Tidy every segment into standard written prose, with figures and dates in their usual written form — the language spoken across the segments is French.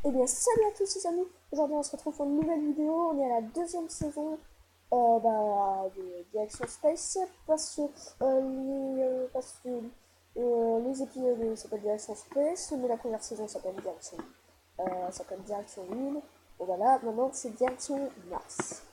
Eh bien, salut à tous les amis. Aujourd'hui, on se retrouve pour une nouvelle vidéo. On est à la deuxième saison de Direction Space parce que les épisodes s'appellent Direction Space, mais la première saison s'appelle Direction Lune. Et voilà, maintenant c'est Direction Mars.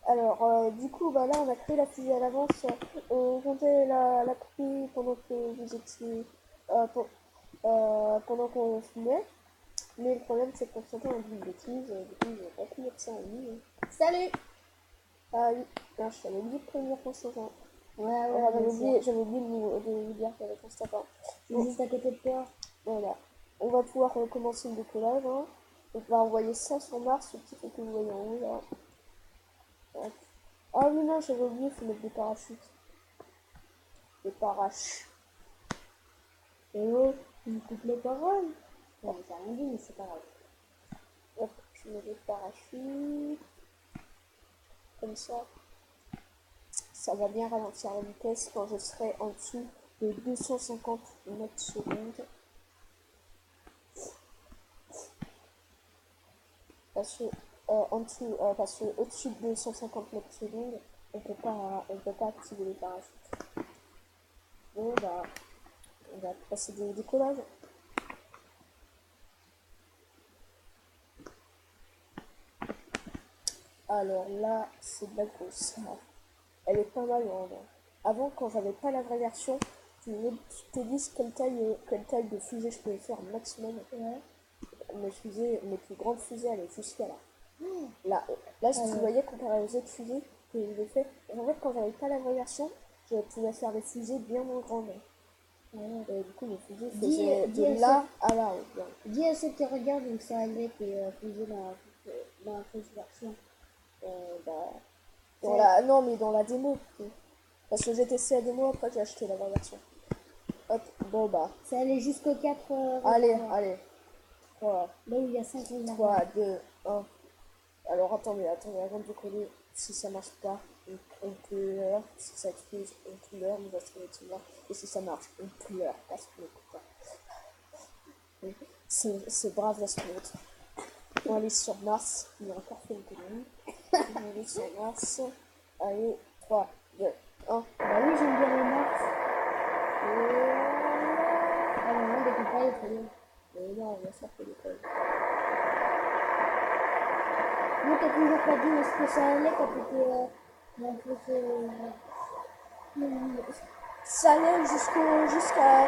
Alors, du coup, là, on a créé la fusée à l'avance. On comptait la couper pendant que vous étiez, pendant qu'on filmait. Mais le problème, c'est que Constantin a dit une bêtise, du coup, je vais pas pu mettre ça en ligne. Salut. Ah oui, non, je t'avais oublié de prévenir Constantin. Ouais, J'avais oublié de vous dire qu'il y avait Constantin. c'est Bon, juste à côté de toi. voilà. On va pouvoir commencer le décollage. Hein. On va envoyer ça sur Mars, le petit truc que vous voyez en haut, là. Hop. Ah oui, non, j'avais oublié, il faut mettre des parachutes. Des paraches. Et oh, tu me coupes les paroles. Non, j'ai rien dit, mais c'est pas grave. Hop, je mets des parachutes. Comme ça. Ça va bien ralentir la vitesse quand je serai en dessous de 250 mètres secondes. Parce que parce que au-dessus de 250 mètres secondes, on peut pas activer les parachutes. Bon on va procéder au décollage. Alors là, c'est de la grosse. Elle est pas mal grande. Avant, quand j'avais pas la vraie version, tu te dis quelle taille de fusée je pouvais faire maximum. Ouais. Mes plus grandes fusées allaient jusqu'à là. Là, si tu voyais comparé aux autres fusées que j'ai fait, en fait, quand j'avais pas la vraie version, je pouvais faire des fusées bien moins grandes. Et du coup, mes fusées faisaient de là à là. Dis à ceux qui regardent où ça allait tes fusées dans la fausse version. Non, mais dans la démo. Parce que j'ai testé la démo, après j'ai acheté la vraie version. Hop, Ça allait jusqu'aux 4 Allez. 3, Là où il y a 5 réservoirs. 3, 2, 1. Alors attendez, avant de décoller, si ça marche pas, on pleure. Si ça explose, on pleure, on va se mettre là. Et si ça marche, on pleure parce qu'on n'écoute pas. C'est brave la sport. On va aller sur Mars. Il a encore fait une connerie. On va aller sur Mars. Allez, 3, 2, 1. Bah oui, j'aime bien les Mars. Ah non, non, découpe pas, il est trop bien. Mais non, on va faire que l'école. Moi, t'as toujours pas dit où est-ce que ça allait quand t'étais dans la fausse. Ça allait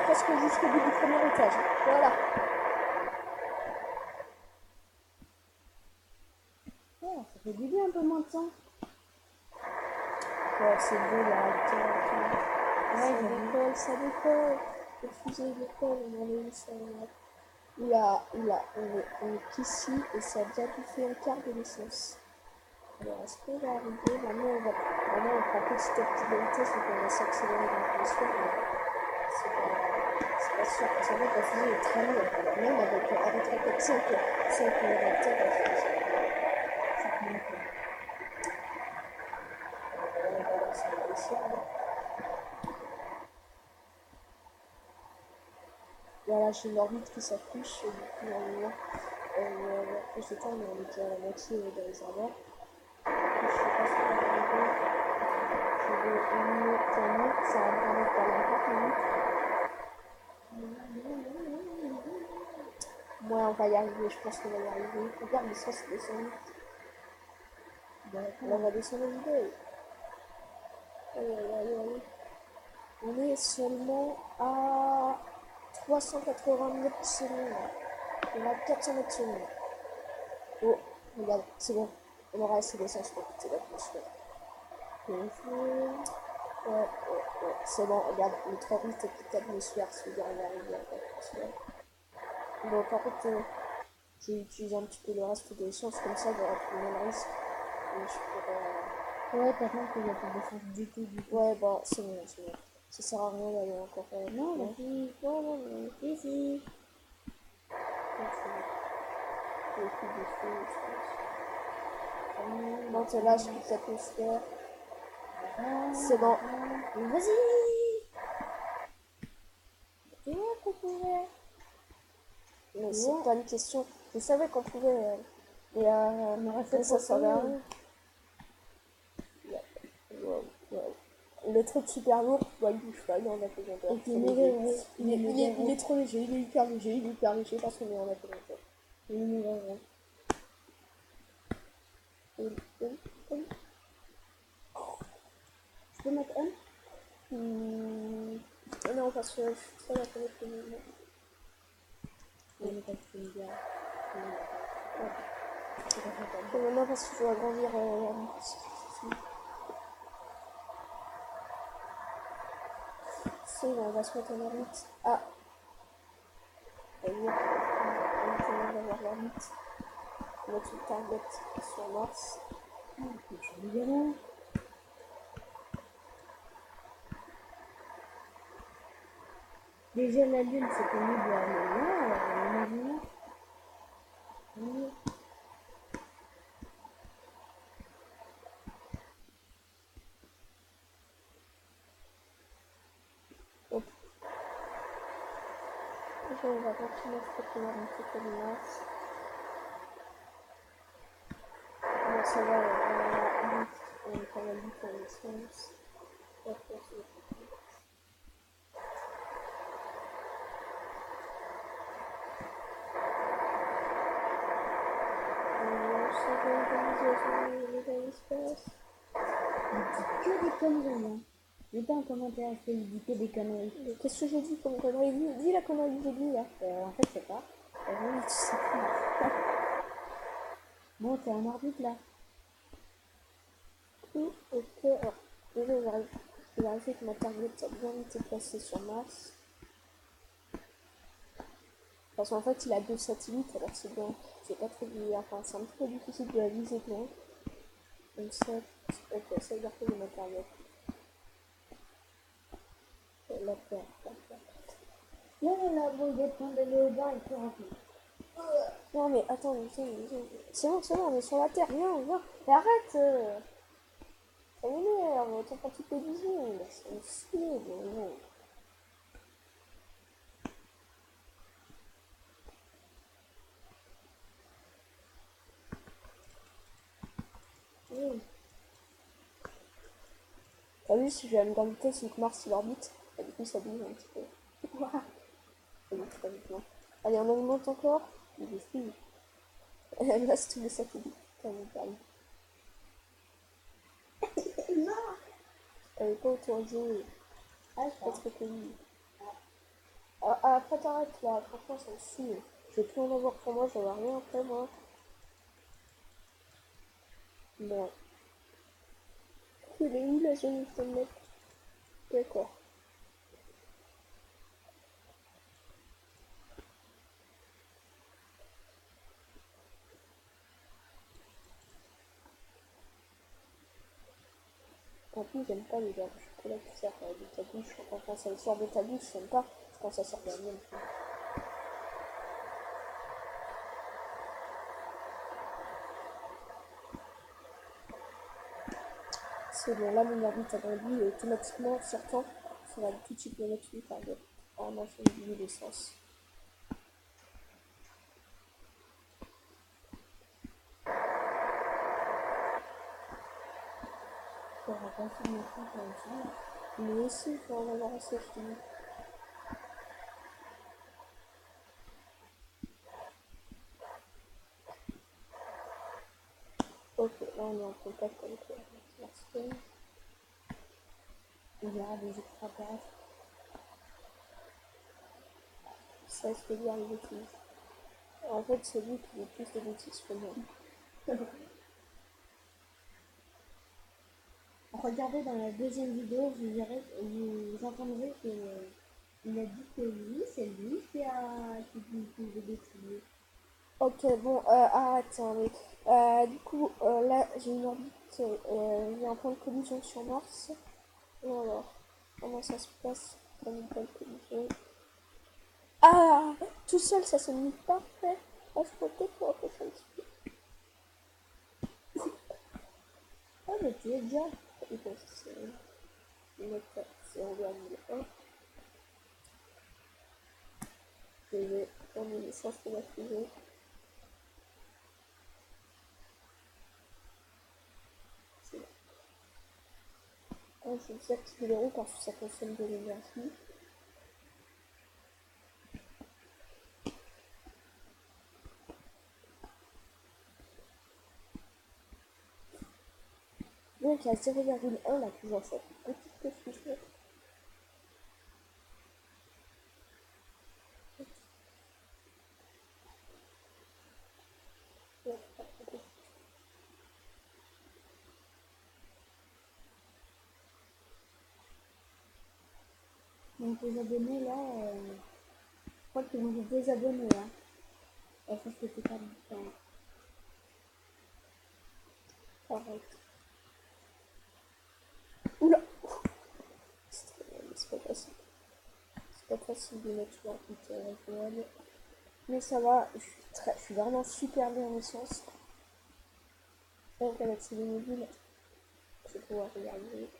presque jusqu'au bout du premier étage. Voilà. Ouais, ça fait du bien un peu moins de sang. Ouais, c'est beau la réacteur. Ouais, Ça décolle. Le fusée décolle, on en est où ça on est ici et ça a déjà tout fait un quart de l'essence. Alors, est-ce qu'on va arriver? Maintenant, on prend petit à petit de vitesse, donc on va s'accélérer dans l'atmosphère. C'est pas sûr, parce qu'en fait, la fusée est très lourde. Alors, même avec la 5 réacteurs, ça prend Voilà, j'ai l'orbite qui s'affiche, du coup, normalement, plus de temps, mais on est déjà à la moitié des réservoirs. Je sais pas si on va arriver. Je vais éliminer pour nous, ça va me permettre d'aller en 4 minutes. Moi, on va y arriver, je pense qu'on va y arriver. Regarde, mais ça, c'est descendu. On va descendre les vidéos. Allez. On est seulement à 380 mètres secondes. On a 400 mètres secondes. Oh, regarde, c'est bon. On aura assez d'essence pour quitter l'atmosphère. Ouais, c'est bon, regarde, notre orbite est quitte l'atmosphère, si on arrive à l'atmosphère. Bon, par contre, j'ai utilisé un petit peu le reste de l'essence, comme ça, j'aurai pris moins de risque. Et je pourrais... Ouais, par contre, il n'y a pas d'essence du tout. Ouais, c'est bon. Ça sert à rien d'aller encore. Non, non, ici. Non, c'est là, je quitte l'atmosphère. C'est bon. Vas-y. Tu vois qu'on pouvait. Mais Ouais. c'est pas une question. Je savais qu'on pouvait. Mais On aurait fait ça trop servait à tôt. rien. Wow, wow. Le truc super lourd, ouais, il bouge pas, il est en apesanteur. Et qui est Trop mauvais, léger. ouais. Il est trop léger, il est hyper léger parce qu'on est en apesanteur. Il est mauvais, ouais. Je peux mettre un? Non, parce que je suis très la connaître que nous. Non, mais parce que je bien. Non, parce qu'il faut agrandir si, on va se mettre en ermite. Ah, on va avoir l'ermite. On va mettre une target sur Mars. Je vais bien. Déjà, la lune, c'est connu de la lune. Oui. Donc, déjà, on va continuer à se faire un petit peu de Mars. Comment ça va, on a pas mal de connaissances. Il dit que des conneries, hein. Mettez en commentaire, est-ce qu'il dit que des conneries? Qu'est-ce que j'ai dit comme connerie? Dis la connerie que j'ai dit là. En fait, je sais pas. Oui, tu sais plus. Bon, c'est un orbite là. Ok, alors déjà je vais vérifier que ma target a bien été placée sur Mars. Parce qu'en fait il a 2 satellites, alors c'est bien, c'est pas très bizarre, enfin c'est un petit peu difficile de la viser non. Comme ça, ok, ça veut dire que j'ai ma target. La Terre, la Terre. Là, bon, il va prendre le léopard et tout rempli. Non mais attends, c'est bon, on est sur la Terre, viens, mais arrête ça m'énerve, t'en prends toutes les visions, ça me saoule, non. T'as vu, si je vais à une grande vitesse, c'est que Mars il orbite, et du coup ça bouge un petit peu. Ça bouge pas vite, non. Allez, on augmente encore. Il est fou. Là, c'est tous les satellites. Putain, pardon. Elle est pas autorisée. Ah, C'est pas très connu. Après, t'arrêtes là. Franchement, ça me saoule. Je vais plus en avoir pour moi, j'en ai rien après, moi. Bon. Elle est où la zone où je peux me mettre? D'accord. En plus, j'aime pas les barres de chocolat qui sortent de ta bouche. Quand ça sort de ta bouche, j'aime pas quand ça sort de la mienne. C'est bon, là, mon orbite a grandi et automatiquement, sortant, ça va tout de suite me mettre une target. Oh non, j'ai oublié l'essence. ça va passer de mettre ça aussi. Mais aussi, il faut en avoir assez, je dis. Ok, là, on est en contact avec la personne. Il y aura des extraterrestres. Ça, je peux dire les bêtises. En fait, c'est lui qui dit plus de bêtises que moi. Regardez dans la deuxième vidéo, vous entendrez que il a dit que oui, c'est lui qui dit des bêtises. Ok, bon, arrête, hein, mais, du coup, là, j'ai une orbite, j'ai un point de collision sur Mars. Et alors, comment ça se passe comme une point de collision? Ah, tout seul, ça se met parfait. Ah, je peux peut-être me rapprocher un petit peu. Ah, mais tu es déjà. Et bon, c'est 1,1. Je vais prendre une licence pour la fusion. Je désactive les roues parce que ça consomme de l'énergie. Donc à 0,1 la puissance la plus petite que fusion. Donc les abonnés là, je crois qu'ils vont se désabonner là. Et ça c'était pas bien. Arrête. Oula! C'est pas facile. C'est pas facile de mettre sur un peu. Mais ça va, je suis vraiment super bien en essence. Donc avec ces deux modules, je vais pouvoir regarder.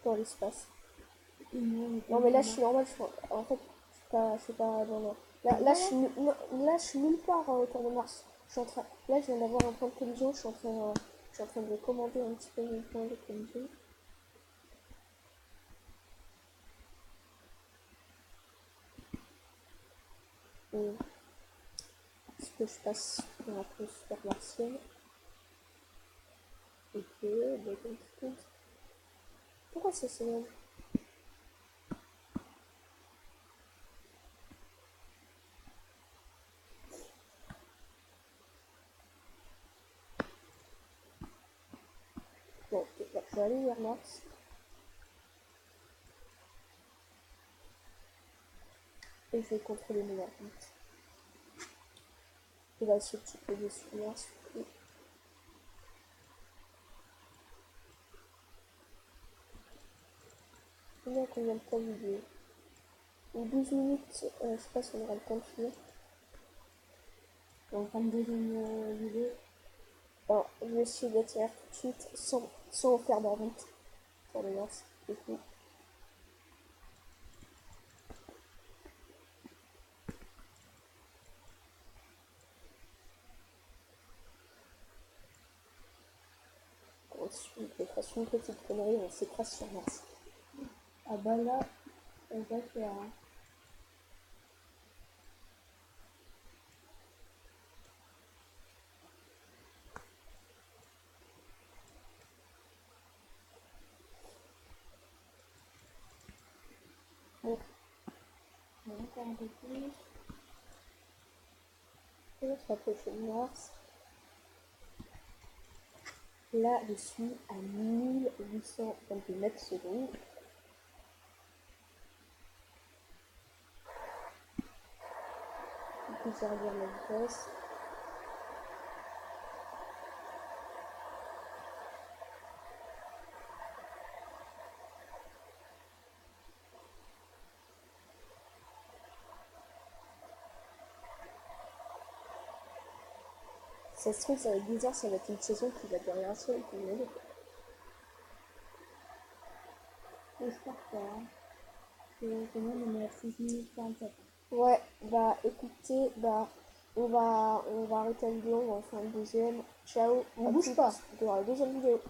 Dans l'espace. Non mais là je suis normal, en fait je suis pas dans le... Là je suis nulle part autour de Mars. Là je viens d'avoir un point de collision, je suis en train de commander un petit peu mes points de collision. Est-ce que je passe dans la atmosphère martienne? Ok, donc pourquoi ça s'élève? Bon, ok, là, je vais aller vers Mars. Et je vais contrôler mon orbite. On va essayer de se poser sur Mars. On a combien de temps vidéo? 12 minutes, je sais pas si on aura le temps de finir. On prend une deuxième vidéo. Alors, je vais essayer d'atterrir tout de suite sans faire d'orbite. Pour le Mars, du coup. Ensuite, je fasse une petite connerie, on s'écrase sur Mars. Ah bah là, on va faire. Bon, On va faire un peu plus. on va se rapprocher de Mars. Là, je suis à 1822 mètres secondes. Du coup, je vais réduire ma vitesse. Ça se trouve, ça va être bizarre, ça va être une saison qui va durer un seul et puis une autre. J'espère pas. Quand même, on est à 6 minutes 47. Ouais, bah écoutez, bah on va arrêter la vidéo, on va en faire une deuxième. Ciao, On à bouge toutes pas. dans la deuxième vidéo.